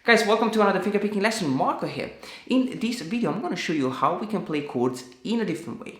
Guys, welcome to another fingerpicking lesson. Marco here. In this video, I'm going to show you how we can play chords in a different way.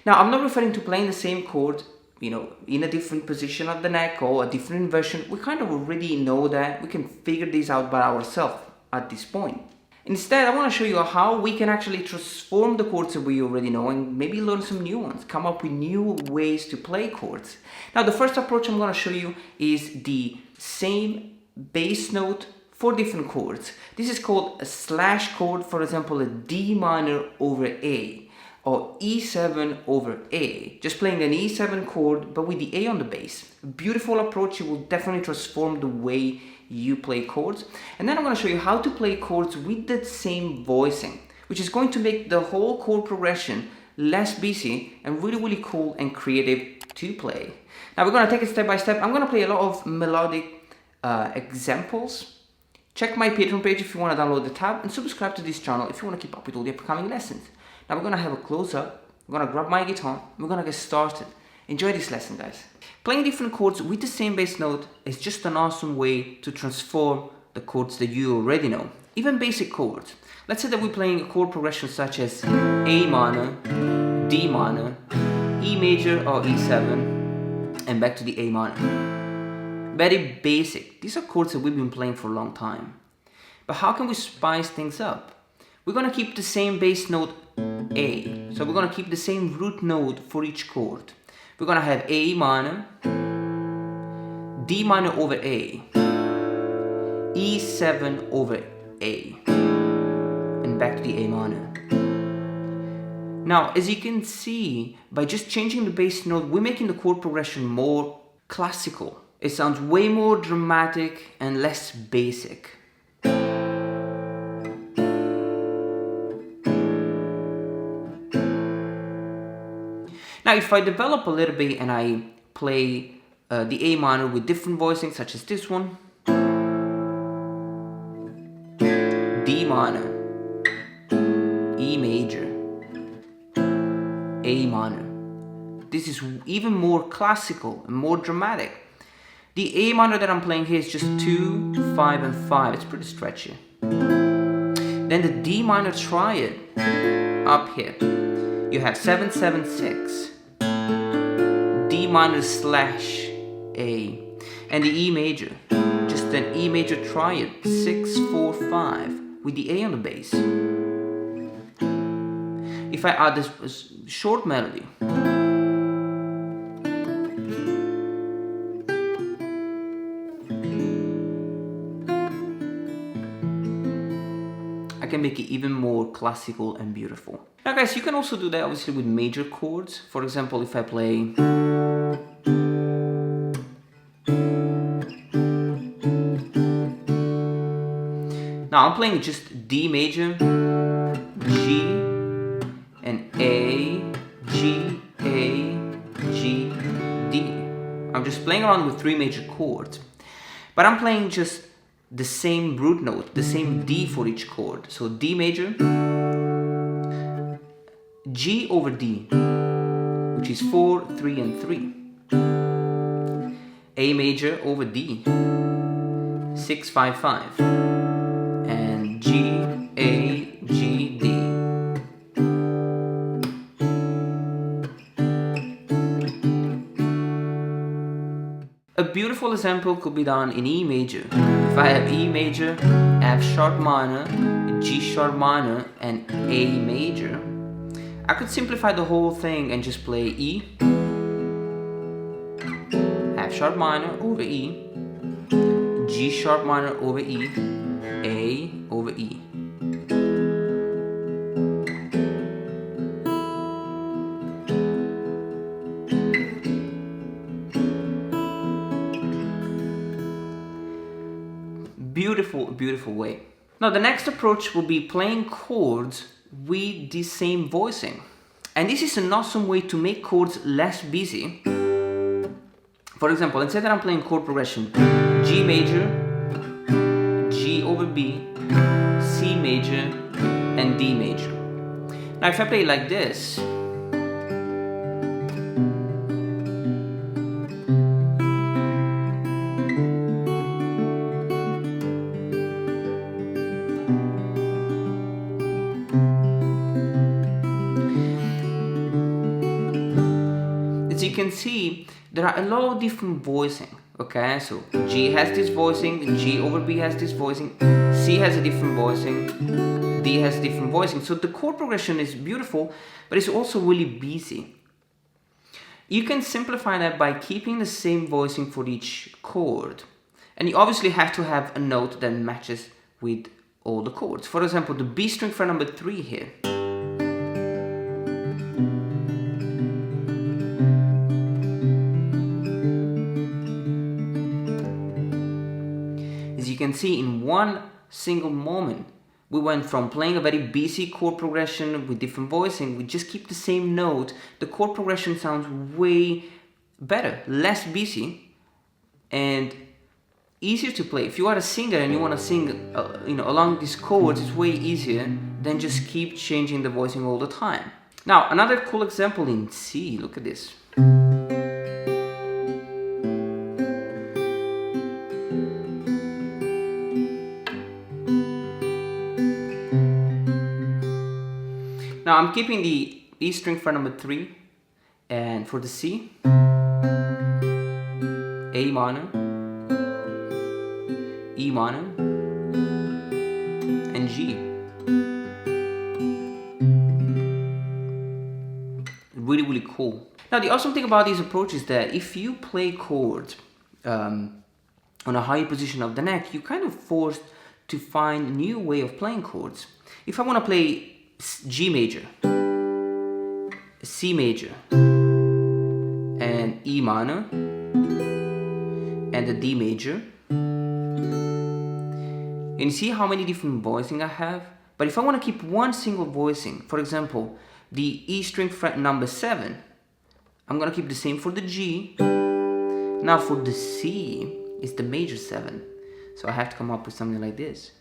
Now, I'm not referring to playing the same chord, in a different position of the neck or a different inversion. We kind of already know that. We can figure this out by ourselves at this point. Instead, I want to show you how we can actually transform the chords that we already know and maybe learn some new ones, come up with new ways to play chords. Now, the first approach I'm going to show you is the same bass note for different chords. This is called a slash chord, for example, a D minor over A or E7 over A. Just playing an E7 chord but with the A on the bass. A beautiful approach. It will definitely transform the way you play chords. And then I'm going to show you how to play chords with that same voicing, which is going to make the whole chord progression less busy and really cool and creative to play. Now we're going to take it step by step. I'm going to play a lot of melodic examples. Check my Patreon page if you want to download the tab, and subscribe to this channel if you want to keep up with all the upcoming lessons. Now we're going to have a close-up, we're going to grab my guitar, and we're going to get started. Enjoy this lesson, guys. Playing different chords with the same bass note is just an awesome way to transform the chords that you already know, even basic chords. Let's say that we're playing a chord progression such as A minor, D minor, E major or E7, and back to the A minor. Very basic. These are chords that we've been playing for a long time. But how can we spice things up? We're going to keep the same bass note A. So we're going to keep the same root note for each chord. We're going to have A minor, D minor over A, E7 over A, and back to the A minor. Now, as you can see, by just changing the bass note, we're making the chord progression more classical. It sounds way more dramatic and less basic. Now, if I develop a little bit and I play the A minor with different voicing, such as this one, D minor, E major, A minor. This is even more classical and more dramatic. The A minor that I'm playing here is just 2, 5, and 5. It's pretty stretchy. Then the D minor triad up here. You have 7, 7, 6. D minor slash A. And the E major. Just an E major triad. 6, 4, 5. With the A on the bass. If I add this short melody. I can make it even more classical and beautiful. Now guys, you can also do that obviously with major chords. For example, if I play now I'm playing just D major, G, and A, G, A, G, D. I'm just playing around with 3 major chords. But I'm playing just the same root note, the same D for each chord. So D major, G over D, which is 4, 3, and 3. A major over D, 6, 5, 5. And G, A, G, D. A beautiful example could be done in E major. If I have E major, F sharp minor, G sharp minor, and A major, I could simplify the whole thing and just play E, F sharp minor over E, G sharp minor over E, A over E. Beautiful way. Now the next approach will be playing chords with the same voicing. And this is an awesome way to make chords less busy. For example, let's say that I'm playing chord progression G major, G over B, C major, and D major. Now if I play it like this, can see there are a lot of different voicing. Okay, so G has this voicing, G over B has this voicing, C has a different voicing, D has different voicing. So the chord progression is beautiful, but it's also really busy. You can simplify that by keeping the same voicing for each chord. And you obviously have to have a note that matches with all the chords. For example, the B string fret number 3 here. As you can see, in one single moment, we went from playing a very busy chord progression with different voicing, we just keep the same note, the chord progression sounds way better, less busy, and easier to play. If you are a singer and you want to sing along these chords, it's way easier than just keep changing the voicing all the time. Now, another cool example in C, look at this. Now I'm keeping the E string fret number 3, and for the C, A minor, E minor, and G. Really, really cool. Now the awesome thing about these approaches is that if you play chords on a higher position of the neck, you're kind of forced to find a new way of playing chords. If I want to play G major, C major, and E minor, and the D major, and you see how many different voicing I have? But if I want to keep one single voicing, for example, the E string fret number 7, I'm going to keep the same for the G. Now for the C, it's the major 7. So I have to come up with something like this.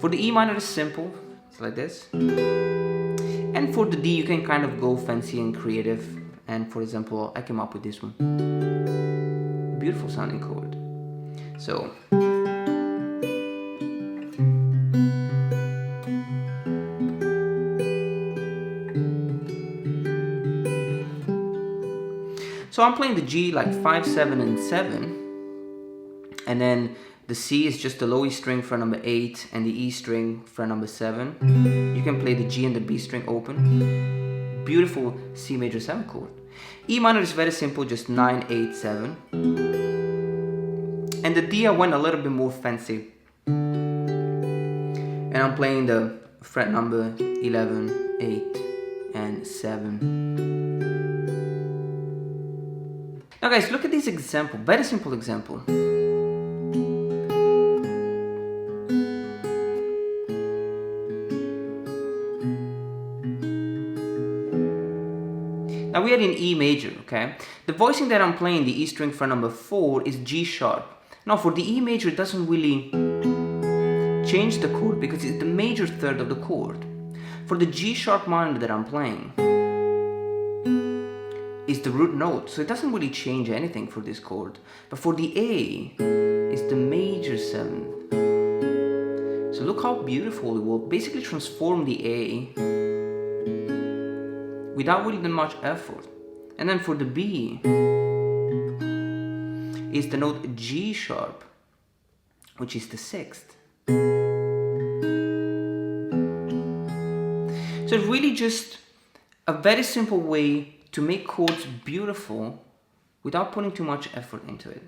For the E minor, it's simple. It's like this. And for the D, you can kind of go fancy and creative. And for example, I came up with this one. Beautiful sounding chord. So. So I'm playing the G like 5, 7, and 7. And then the C is just the low E string fret number 8 and the E string fret number 7. You can play the G and the B string open. Beautiful C major 7 chord. E minor is very simple, just 9, 8, 7. And the D I went a little bit more fancy. And I'm playing the fret number 11, 8, and 7. Now guys, look at this example, very simple example. Now we are in E major, okay? The voicing that I'm playing, the E string fret number 4, is G sharp. Now for the E major, it doesn't really change the chord because it's the major third of the chord. For the G sharp minor that I'm playing, is the root note, so it doesn't really change anything for this chord. But for the A, it's the major 7th. So look how beautiful it will basically transform the A without really that much effort. And then for the B, is the note G sharp, which is the 6th. So it's really just a very simple way to make chords beautiful without putting too much effort into it.